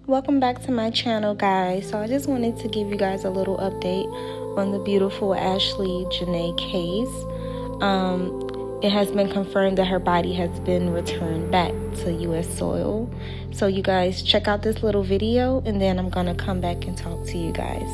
Welcome back to my channel, guys. So I just wanted to give you guys a little update on the beautiful Ashley Jana case. It has been confirmed that her body has been returned back to U.S. soil. So you guys check out this little video, and then I'm gonna come back and talk to you guys.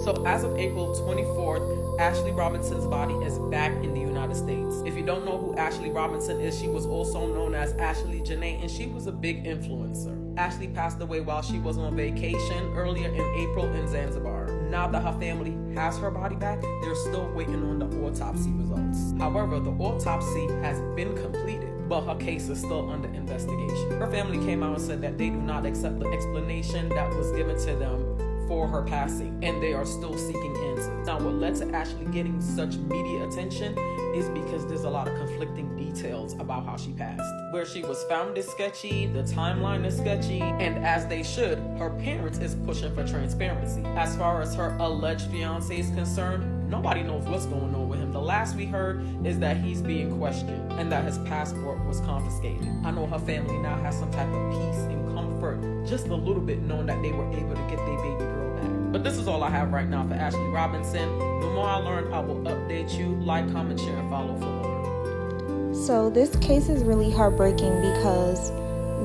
So as of April 24th, Ashley Robinson's body is back in the United States. If you don't know who Ashley Robinson is, she was also known as Ashley Jana, and she was a big influencer. Ashley passed away while she was on vacation earlier in April in Zanzibar. Now that her family has her body back, they're still waiting on the autopsy results. However, the autopsy has been completed, but her case is still under investigation. Her family came out and said that they do not accept the explanation that was given to them for her passing, and they are still seeking answers. Now, what led to Ashley getting such media attention is because there's a lot of conflicting details about how she passed. Where she was found is sketchy, the timeline is sketchy, and as they should, her parents is pushing for transparency. As far as her alleged fiance is concerned, nobody knows what's going on with him. The last we heard is that he's being questioned and that his passport was confiscated. I know her family now has some type of peace and comfort, just a little bit, knowing that they were able to get their baby girl back. But this is all I have right now for Ashley Robinson. The more I learn, I will update you. Like, comment, share, and follow for more. So this case is really heartbreaking because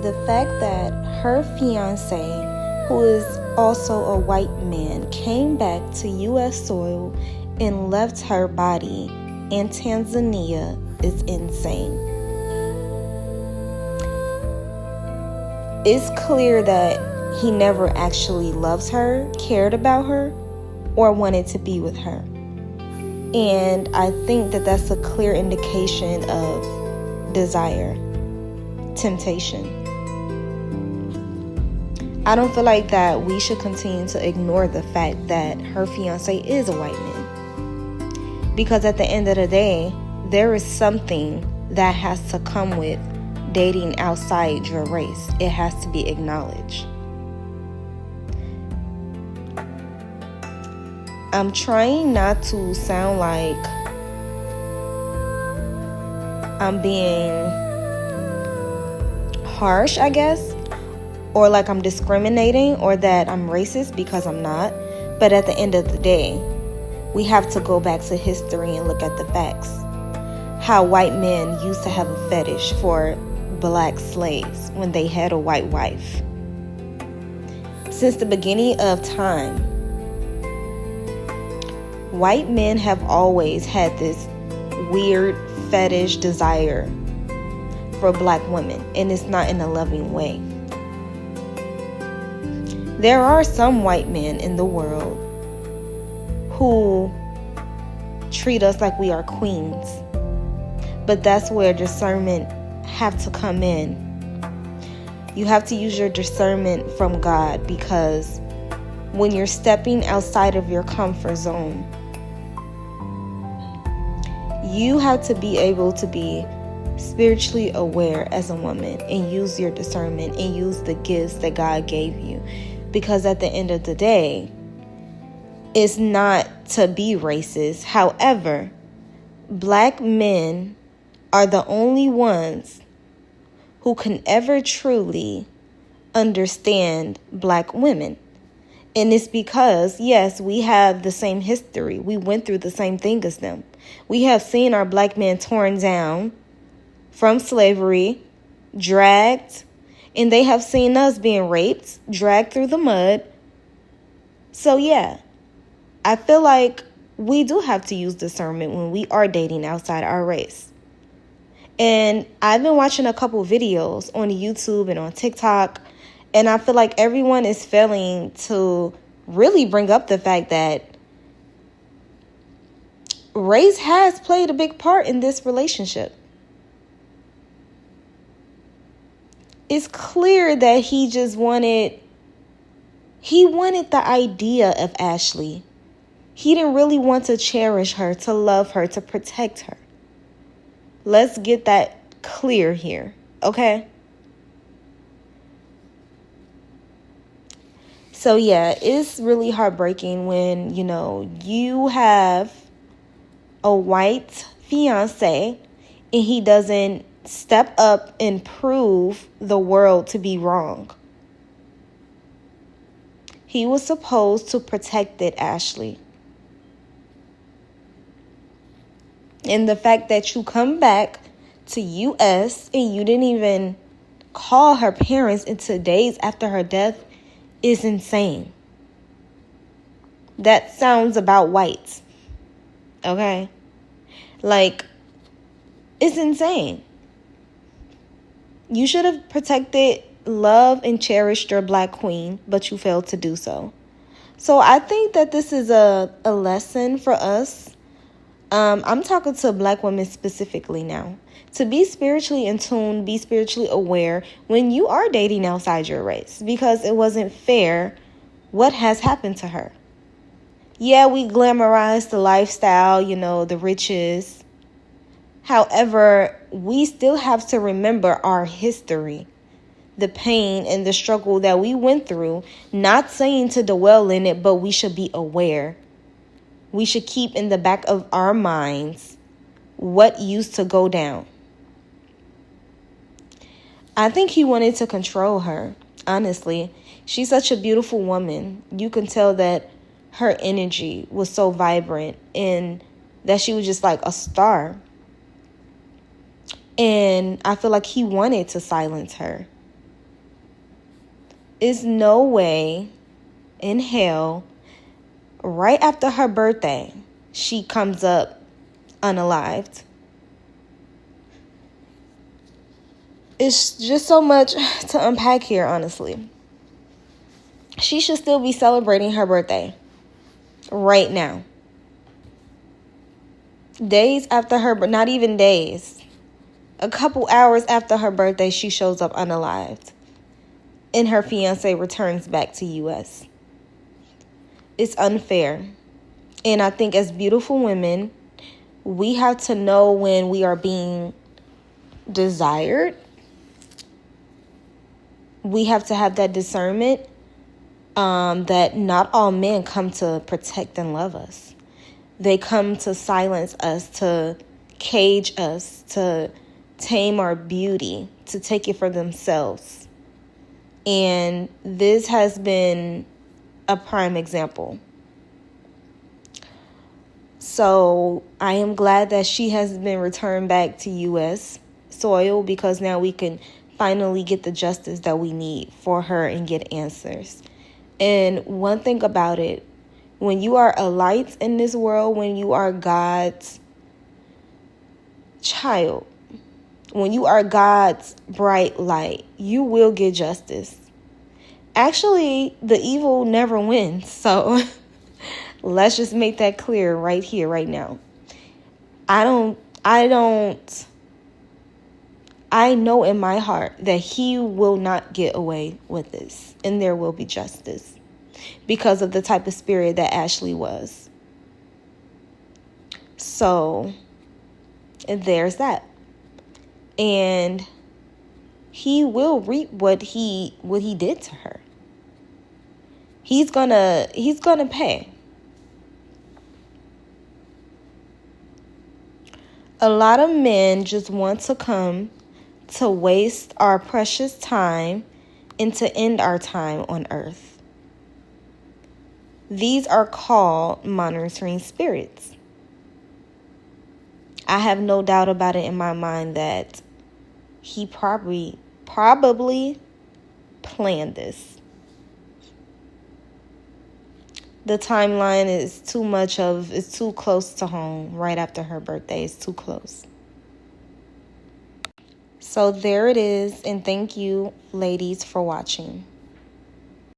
the fact that her fiance, who is also a white man, came back to U.S. soil and left her body in Tanzania is insane. It's clear that he never actually loves her, cared about her, or wanted to be with her. And I think that that's a clear indication of desire, temptation. I don't feel like that we should continue to ignore the fact that her fiance is a white man. Because at the end of the day, there is something that has to come with dating outside your race. It has to be acknowledged. I'm trying not to sound like I'm being harsh, I guess, or like I'm discriminating or that I'm racist, because I'm not. But at the end of the day, we have to go back to history and look at the facts. How white men used to have a fetish for black slaves when they had a white wife. Since the beginning of time, white men have always had this weird fetish desire for black women, and it's not in a loving way. There are some white men in the world who treat us like we are queens, but that's where discernment have to come in. You have to use your discernment from God, because when you're stepping outside of your comfort zone, you have to be able to be spiritually aware as a woman and use your discernment and use the gifts that God gave you. Because at the end of the day, it's not to be racist. However, black men are the only ones who can ever truly understand black women. And it's because, yes, we have the same history. We went through the same thing as them. We have seen our black men torn down from slavery, dragged, and they have seen us being raped, dragged through the mud. So yeah, I feel like we do have to use discernment when we are dating outside our race. And I've been watching a couple videos on YouTube and on TikTok, and I feel like everyone is failing to really bring up the fact that race has played a big part in this relationship. It's clear that he just wanted the idea of Ashley. He didn't really want to cherish her, to love her, to protect her. Let's get that clear here, okay? So yeah, it's really heartbreaking when, you have a white fiance and he doesn't step up and prove the world to be wrong. He was supposed to protect it, Ashley. And the fact that you come back to US and you didn't even call her parents until days after her death is insane. That sounds about white. Okay? Like, it's insane. You should have protected, loved, and cherished your black queen, but you failed to do so. So I think that this is a lesson for us. I'm talking to black women specifically now. To be spiritually in tune, be spiritually aware when you are dating outside your race. Because it wasn't fair what has happened to her. Yeah, we glamorize the lifestyle, the riches. However, we still have to remember our history, the pain and the struggle that we went through. Not saying to dwell in it, but we should be aware. We should keep in the back of our minds what used to go down. I think he wanted to control her, honestly. She's such a beautiful woman. You can tell that her energy was so vibrant and that she was just like a star. And I feel like he wanted to silence her. There's no way in hell, right after her birthday, she comes up unalived. It's just so much to unpack here, honestly. She should still be celebrating her birthday right now. Days after her, but not even days. A couple hours after her birthday, she shows up unalived. And her fiance returns back to US. It's unfair. And I think as beautiful women, we have to know when we are being desired. We have to have that discernment that not all men come to protect and love us. They come to silence us, to cage us, to tame our beauty, to take it for themselves. And this has been a prime example. So I am glad that she has been returned back to U.S. soil, because now we can finally get the justice that we need for her and get answers. And one thing about it, when you are a light in this world, when you are God's child, when you are God's bright light, you will get justice. Actually, the evil never wins. So let's just make that clear right here, right now. I know in my heart that he will not get away with this, and there will be justice because of the type of spirit that Ashley was. So there's that. And he will reap what he did to her. He's gonna pay. A lot of men just want to come to waste our precious time and to end our time on earth. These are called monitoring spirits. I have no doubt about it in my mind that he probably planned this. The timeline is it's too close to home. Right after her birthday, it's too close. So there it is, and thank you, ladies, for watching.